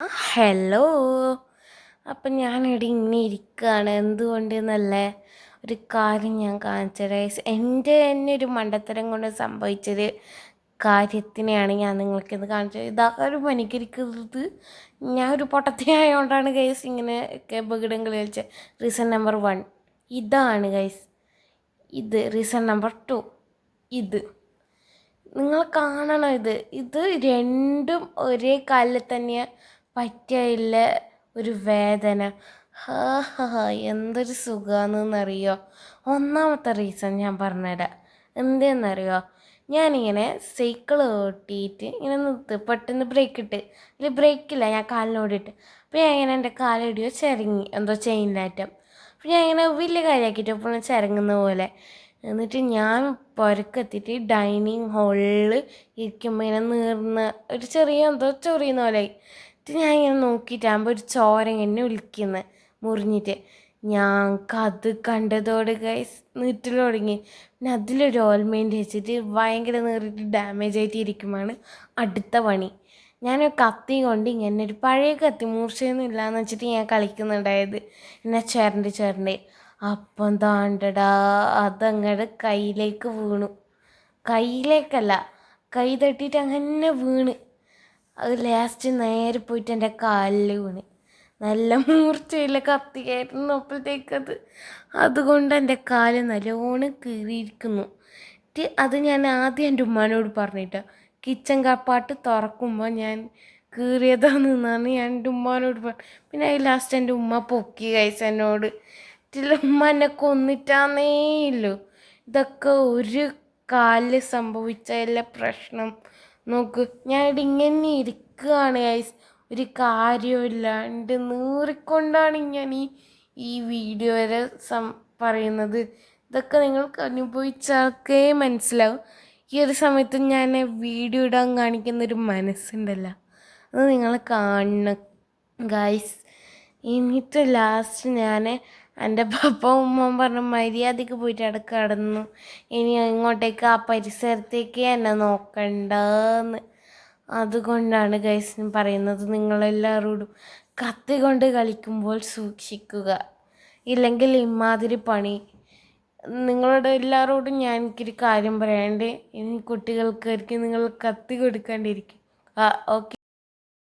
Hello. അപ്പം ഞാനിവിടെ ഇങ്ങനെ ഇരിക്കുകയാണ്. എന്തുകൊണ്ടെന്നല്ല ഒരു കാര്യം ഞാൻ കാണിച്ചത്. എൻ്റെ തന്നെ ഒരു മണ്ടത്തരം കൊണ്ട് സംഭവിച്ചൊരു കാര്യത്തിനെയാണ് ഞാൻ നിങ്ങൾക്കിത് കാണിച്ചത്. ഇതാക്കാരും അനുകരിക്കുന്നത് ഞാൻ ഒരു പൊട്ടത്തിനായതുകൊണ്ടാണ് ഗൈസ് ഇങ്ങനെ ഒക്കെ ബഗിടം കളിച്ചത്. റീസൺ നമ്പർ 1 ഇതാണ് ഗൈസ്. ഇത് റീസൺ നമ്പർ 2 ഇത് നിങ്ങൾ കാണണം. ഇത് രണ്ടും ഒരേ കാലിൽ തന്നെ പറ്റിയില്ല. ഒരു വേദന. ഹാ ഹാ ഹാ, എന്തൊരു സുഖമാണെന്നറിയോ. ഒന്നാമത്തെ റീസൺ ഞാൻ പറഞ്ഞുതരാം. എന്തെന്നറിയോ, ഞാനിങ്ങനെ സൈക്കിൾ ഓട്ടിയിട്ട് ഇങ്ങനെ പെട്ടെന്ന് ബ്രേക്ക് ഇട്ട്, ഇതിൽ ബ്രേക്കില്ല, ഞാൻ കാലിനോടിയിട്ട്. അപ്പോൾ ഞാൻ ഇങ്ങനെ എൻ്റെ കാലിടിയോ ചിരങ്ങി, എന്തോ ചെയിനിലാറ്റം. അപ്പോൾ ഞാൻ ഇങ്ങനെ വലിയ കാര്യമാക്കിയിട്ട് എപ്പോഴും ചിരങ്ങുന്ന പോലെ. എന്നിട്ട് ഞാൻ പുരക്കെത്തിയിട്ട് ഡൈനിങ് ഹാളിൽ ഇരിക്കുമ്പോൾ ഇങ്ങനെ നീർന്ന ഒരു ചെറിയ എന്തോ ചൊറിയുന്ന പോലെ. എന്നിട്ട് ഞാൻ ഇങ്ങനെ നോക്കിയിട്ടാകുമ്പോൾ ഒരു ചോര ഇങ്ങനെ ഒലിക്കുന്നു മുറിഞ്ഞിട്ട്. ഞങ്ങൾക്കത് കണ്ടതോടെ ഗൈസ് നീറ്റൽ തുടങ്ങി. പിന്നെ അതിലൊരു ഓയിൽമെൻറ്റ് വെച്ചിട്ട് ഭയങ്കര നീറിയിട്ട് ഡാമേജ് ആയിട്ട് ഇരിക്കുമ്പോഴാണ് അടുത്ത പണി. ഞാനൊരു കത്തി കൊണ്ട് ഇങ്ങനെ ഒരു പഴയ കത്തി, മൂർച്ചയൊന്നും ഇല്ലയെന്ന് വെച്ചിട്ട് ഞാൻ കളിക്കുന്നുണ്ടായത്. എന്നെ ചേരണ്ട് അപ്പം താണ്ടടാ അതങ്ങടെ കയ്യിലേക്ക് വീണു. കയ്യിലേക്കല്ല, കൈ തട്ടിയിട്ട് അങ്ങനെ വീണ്. അത് ലാസ്റ്റ് നേരെ പോയിട്ട് എൻ്റെ കാലിൽ വീണ്. നല്ല മൂർച്ചയില്ല കത്തിയായിരുന്നു അപ്പോഴത്തേക്കത്. അതുകൊണ്ട് എൻ്റെ കാല് നല്ലോണം കീറിയിരിക്കുന്നു. അത് ഞാൻ ആദ്യം എൻ്റെ ഉമ്മാനോട് പറഞ്ഞിട്ട്, കിച്ചൺ കപ്പാട്ട് തുറക്കുമ്പോൾ ഞാൻ കീറിയതാണെന്നാണ് ഞാൻ എൻ്റെ ഉമ്മാനോട് പറഞ്ഞു. പിന്നെ ലാസ്റ്റ് എൻ്റെ ഉമ്മ പൊക്കി കഴിച്ച എന്നോട്. ഉമ്മ എന്നെ കൊന്നിട്ടാന്നേ ഇല്ലു. ഇതൊക്കെ ഒരു കാലിൽ സംഭവിച്ച എല്ലാ പ്രശ്നം. നോക്ക്, ഞാൻ ഇവിടെ ഇങ്ങനെ ഇരിക്കുകയാണ് ഗൈസ്, ഒരു കാര്യമില്ലാണ്ട് നീറിക്കൊണ്ടാണ് ഞാൻ ഈ വീഡിയോ വരെ പറയുന്നത്. ഇതൊക്കെ നിങ്ങൾക്ക് അനുഭവിച്ചാൽക്കേ മനസ്സിലാവും. ഈ ഒരു സമയത്ത് ഞാൻ വീഡിയോ ഇടാൻ കാണിക്കുന്നൊരു മനസ്സുണ്ടല്ലോ, അത് നിങ്ങൾ കാണണം ഗൈസ്. എന്നിട്ട് ലാസ്റ്റ് ഞാൻ എൻ്റെ പപ്പ ഉമ്മ പറഞ്ഞ മര്യാദയ്ക്ക് പോയിട്ട് അവിടെ കിടന്നു. ഇനി ഇങ്ങോട്ടേക്ക് ആ പരിസരത്തേക്ക് എന്നെ നോക്കണ്ടെന്ന്. അതുകൊണ്ടാണ് ഗൈസ് പറയുന്നത്, നിങ്ങളെല്ലാവരോടും കത്തി കൊണ്ട് കളിക്കുമ്പോൾ സൂക്ഷിക്കുക, ഇല്ലെങ്കിൽ ഇമാതിരി പണി. നിങ്ങളോട് എല്ലാവരോടും ഞാൻ എനിക്കൊരു കാര്യം പറയാണ്ട്, ഇനി കുട്ടികൾക്കായിരിക്കും നിങ്ങൾ കത്തി കൊടുക്കാണ്ടിരിക്കും. ഓക്കെ.